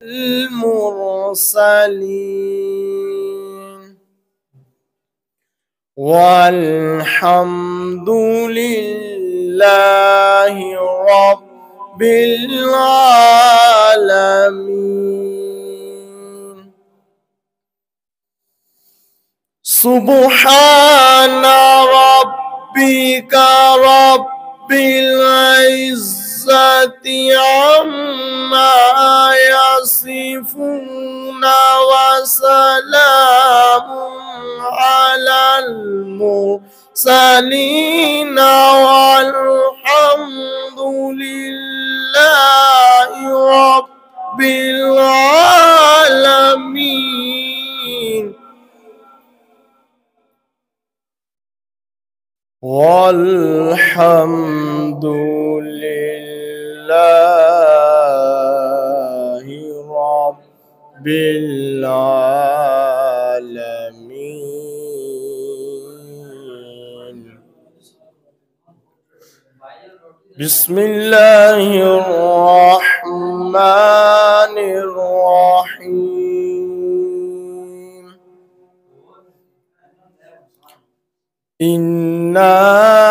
المرسلين والحمد لله رب العالمين. سبحان ربك رب العزة عما يصفون وسلام على المرسلين والحمد لله رب العالمين. والحمد لله رب العالمين. بسم الله الرحمن الرحيم. إنا